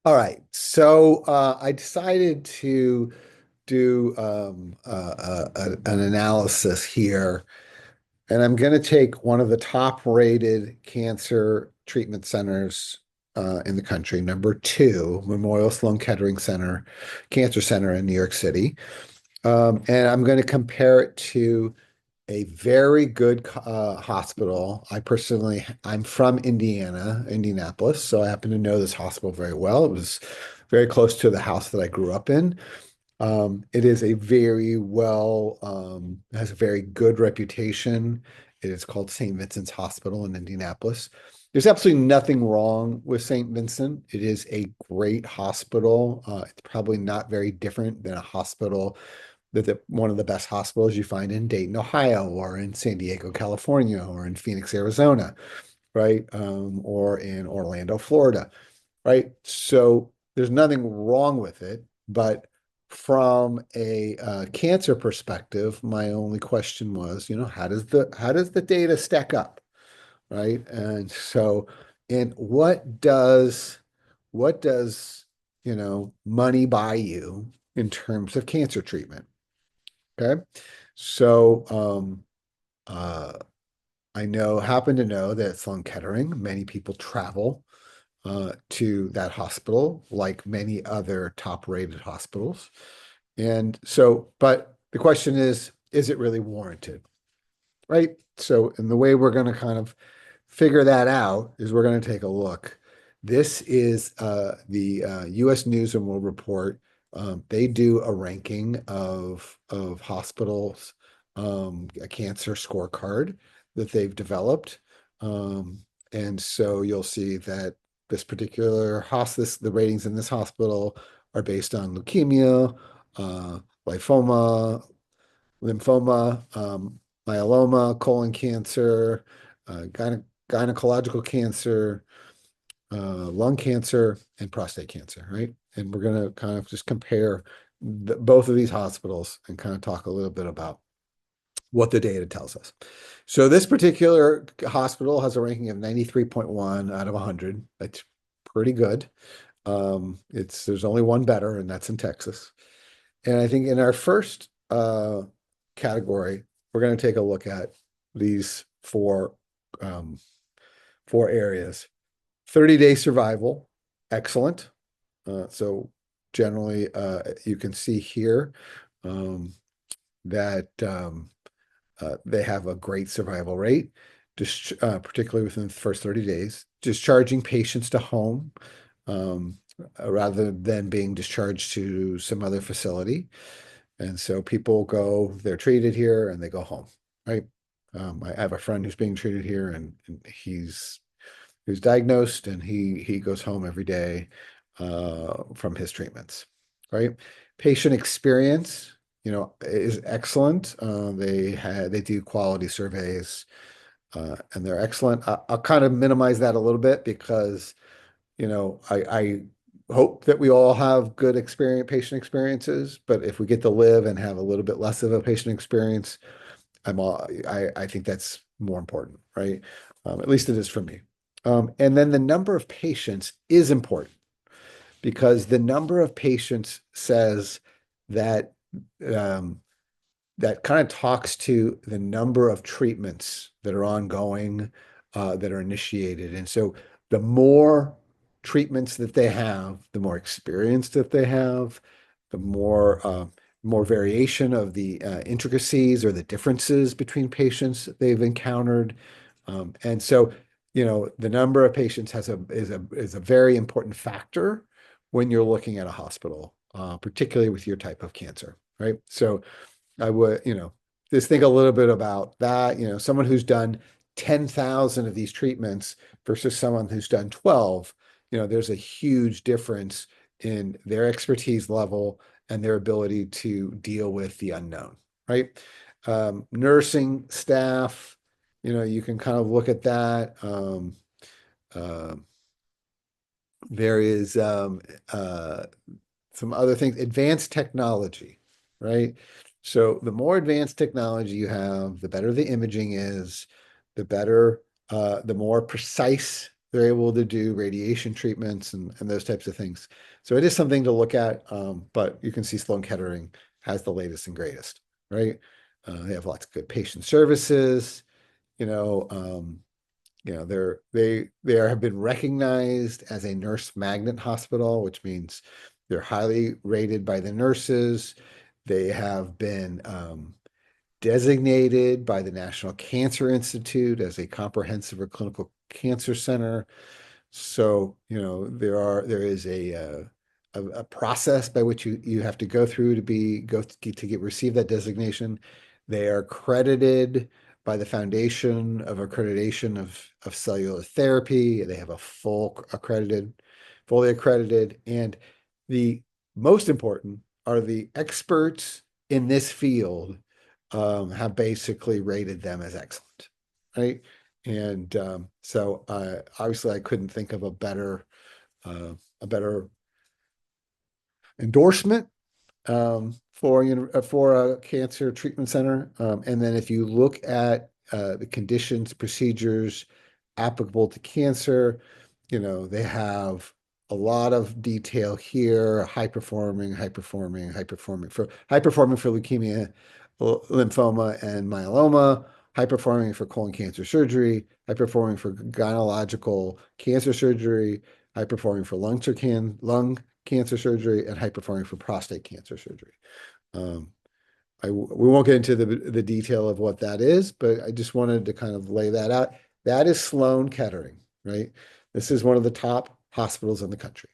All right. So I decided to do an analysis here, and I'm going to take one of the top-rated cancer treatment centers in the country, number two, Memorial Sloan Kettering Center, Cancer Center in New York City, and I'm going to compare it to a very good hospital. I'm from Indiana, Indianapolis, so I happen to know this hospital very well. It was very close to the house that I grew up in. It is a has a very good reputation. It is called St. Vincent's Hospital in Indianapolis. There's absolutely nothing wrong with St. Vincent. It is a great hospital. It's probably not very different than a hospital one of the best hospitals you find in Dayton, Ohio, or in San Diego, California, or in Phoenix, Arizona, right? Or in Orlando, Florida, right? So there's nothing wrong with it, but from a cancer perspective, my only question was, how does the data stack up, right? And what does money buy you in terms of cancer treatment? Okay. So, uh, happen to know that Sloan Kettering, many people travel to that hospital, like many other top-rated hospitals. But the question is it really warranted? Right? So, and the way we're going to kind of figure that out is we're going to take a look. This is the U.S. News and World Report. They do a ranking of hospitals, a cancer scorecard that they've developed. Um, and so you'll see that this particular hospice, the ratings in this hospital are based on leukemia, uh, lymphoma, lymphoma, myeloma, colon cancer, gynecological cancer, lung cancer, and prostate cancer, right? And we're going to kind of just compare both of these hospitals and kind of talk a little bit about what the data tells us. So this particular hospital has a ranking of 93.1 out of 100. That's pretty good. There's only one better, and that's in Texas. And I think in our first category, we're going to take a look at these um, four areas. 30-day survival, excellent. So generally, you can see here um, that they have a great survival rate, particularly within the first 30 days. Discharging patients to home rather than being discharged to some other facility. And so people they're treated here and they go home, right? I have a friend who's being treated here and he's diagnosed and he goes home every day from his treatments, right? Patient experience, is excellent. They do quality surveys and they're excellent. I'll kind of minimize that a little bit because I hope that we all have good patient experiences, but if we get to live and have a little bit less of a patient experience, I think that's more important, right? At least it is for me. And then the number of patients is important because the number of patients says that um, that kind of talks to the number of treatments that are ongoing, that are initiated. And so the more treatments that they have, the more experience that they have, the more variation of the intricacies or the differences between patients that they've encountered. And so, the number of patients is a very important factor when you're looking at a hospital, particularly with your type of cancer, right? So I would, just think a little bit about that. Someone who's done 10,000 of these treatments versus someone who's done 12, there's a huge difference in their expertise level and their ability to deal with the unknown, right? Nursing staff, you can kind of look at that. Uh, there is some other things, advanced technology, right? So the more advanced technology you have, the better the imaging is, the more precise they're able to do radiation treatments and those types of things. So it is something to look at, but you can see Sloan Kettering has the latest and greatest, right? They have lots of good patient services, you know, they have been recognized as a nurse magnet hospital, which means they're highly rated by the nurses. They have been designated by the National Cancer Institute as a comprehensive or clinical cancer center. So, there is a process by which you have to go through to receive that designation. They are accredited by the Foundation of Accreditation of Cellular Therapy. They have a fully accredited, and the most important are the experts in this field have basically rated them as excellent, right? And so obviously I couldn't think of a better endorsement for a cancer treatment center. And then if you look at the conditions, procedures applicable to cancer, they have a lot of detail here, high performing for leukemia, lymphoma, and myeloma, high performing for colon cancer surgery, high performing for gynecological cancer surgery, high performing for lung cancer surgery, and high performing for prostate cancer surgery. We won't get into the detail of what that is, but I just wanted to kind of lay that out. That is Sloan Kettering, right? This is one of the top hospitals in the country.